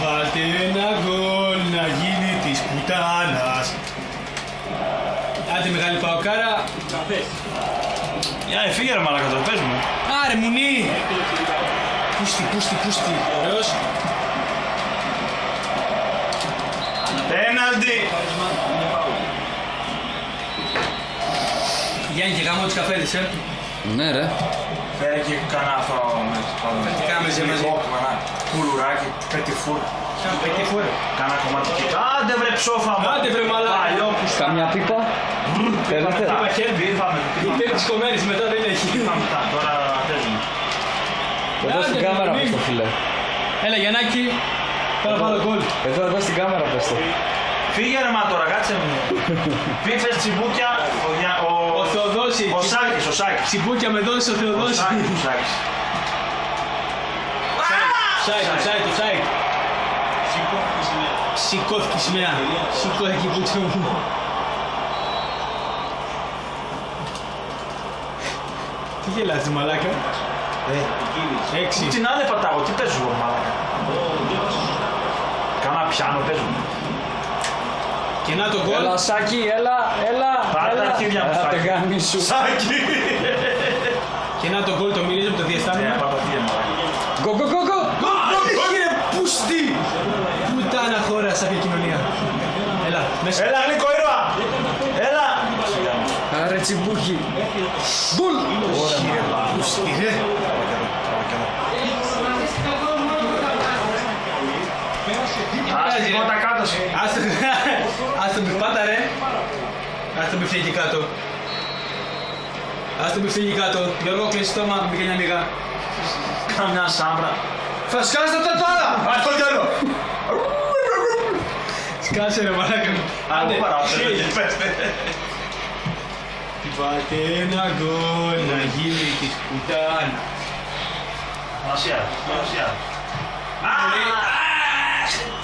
Βάλτε ένα γκολ να γίνει της πουτάνας. Άντε μεγάλη παοκάρα. Φύγε ρε μαλάκα τώρα, πες μου. Άρε μουνί. Πούστη. Ωραίος. Πέναλτι. Γιάννη και γάμο τις καφέδες, Ναι ρε. Φέρε και κανένα αυτό μέσα. Κάμεζε μαζί. Κουλουράκι, πετιφούρ. Σαν πετύχω, Κάνα κομμάτι. Άντε βρε ψόφα μου. Άντε βρε μαλάκα. Παλιό που Καμιά πίπα. Θέλετε. είπα χέρι, ήρθαμε. Υπέρ της κομμένης μετά δεν έχει. Ήρθαμε μετά, τώρα παίζουμε. Εδώ στην Άντε, κάμερα μην. πες το φίλε. Έλα Γιαννάκη, τώρα βάλω γκολ. Εδώ στην κάμερα πες το. Φύγε ρε μα τώρα, κάτσε μου. Πίφες τσιμπούκια, Ο Θεοδόσης. ο Σάκης. Τσιμπούκια με δώσει ο Θεοδόσης. Ο Σάκης. Offside. Σηκώθηκε η σημαία. Σηκώθηκε η πούτσα μου. Τι γελάς μαλάκα. 6. Τι να δεν πατάγω, τι παίζω εγώ μαλάκα. Κάνα πιάνο παίζουμε. Και να το γκολ. Έλα Σάκη, έλα. Πάρε τα αρχίδια μου, Έλα Σάκη. τεγάνι σου. Σάκη! Και να το γκολ το μυρίζω από το διαστάμενο. Πάτα τι μαλάκα. Go. Κύριε πούστη! Πουτάνα χώρα σαν κοινωνία. Έλα, μέσα. Έλα γλυκό ήρωα! Έλα! Άρε τσιμπούκι. Γκολ. Πούστη ρε. Ας την κότα κάτω σου. Ας τον πιπάτα ρε. Ας τον πιφύγει κάτω. Ας τον πιφύγει κάτω. Γιώργο κλείσει το στόμα, μπήκε μια μηγά. Κάμια σάμπρα. Θα σκάσω τα τώρα! Ας το γέλο! Σκάσε ρε μαλάκα. Άντε, χίλια. πέστε. Βάλτε ένα γκολ να γίνει της πουτάνα. Μασία.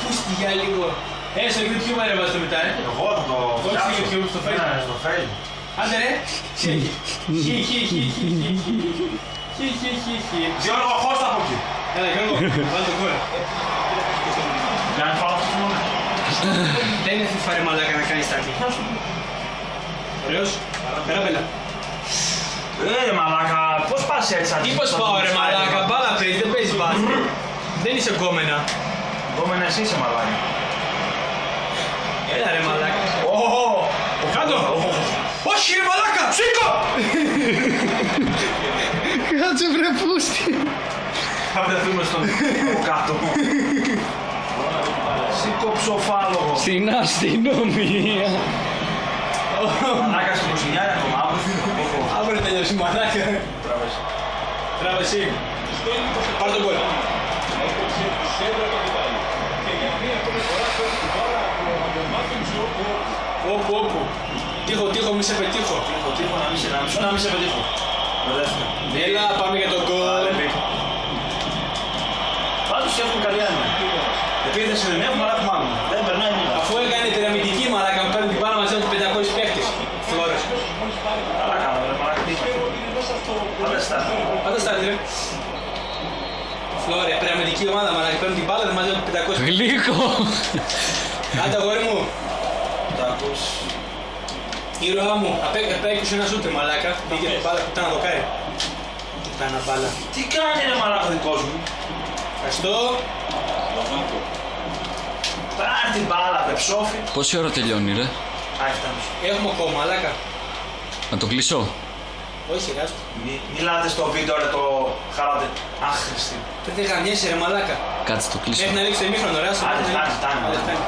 Πούστη για λίγο. Στο YouTube ρε βάζω το μετά Εγώ θα το Όχι στο YouTube, στο Facebook. Ναι, στο Facebook. Άντε ρε. Χι. Γιώργο, χώστα από εκεί. Έλα Γιώργο, βάλ' το γκολ. Για να φάω αυτό μόνο. Δεν είναι FIFA ρε μαλάκα να κάνεις τάκλι. Ωραίος. Πέρα. Μαλάκα, πώς πας έτσι Τι πως πάω ρε μαλάκα, μπάλα παίζεις, δεν παίζεις μπάσκετ. Δεν είσαι κόμενα. Κόμενα εσύ είσαι μαλάκα. Έλα ρε μαλάκα. Κάτω! Όχι ρε μαλάκα, σήκω! Κάτσε βρε πούστη. Θα βρεθούμε στον κάτω. Σήκω ψοφάλογο. Στην αστυνομία. Μαλάκα στην κουσινιάρια ακόμα, Αύριο τελειώσει μαλάκα. Τράβε εσύ. Πάρ' τον γκολ. Όπου. Τύχο, μη σε πετύχω. Να μην σε πετύχω. Έλα, πάμε για τον γκολ. Πάντως έχουν καλή άνοια. Επίθεση δεν έχουμε, αλλά έχουμε άνοια. Δεν περνάει μήνα. Αφού έκανε πυραμιδική μαλάκα που παίρνει την μπάλα μαζί με τους 500 παίκτες. Φλόρες. Καλά κάνω, ρε μαλάκα. Πάντα στάτη ρε. Φλόρε, πυραμιδική ομάδα μαλάκα παίρνει την μπάλα μαζί με τους 500. Γλύκο. Άντε αγόρι μου. Τα ακούς. Ήρωα μου, απέκουσε ένα σούτερ μαλάκα. Πήγε την μπάλα, πουτάνα δοκάρι. Πουτάνα μπάλα. Τι κάνει ρε μαλάκα δικός μου. Ευχαριστώ. Πάρ' την μπάλα, ρε ψόφι. Πόση ώρα τελειώνει ρε. Φτάνει. Έχουμε ακόμα μαλάκα. Να το κλείσω. Όχι ρε άστο. Μιλάτε στο βίντεο ρε το χαράτε. Άχρηστη. Δεν γαμιέσαι ρε μαλάκα. Κάτσε το κλείσω. Μέχρι να λήξει το ημίχρονο ρε άστο. Άντε φτάνει. Άντε, φτάνει.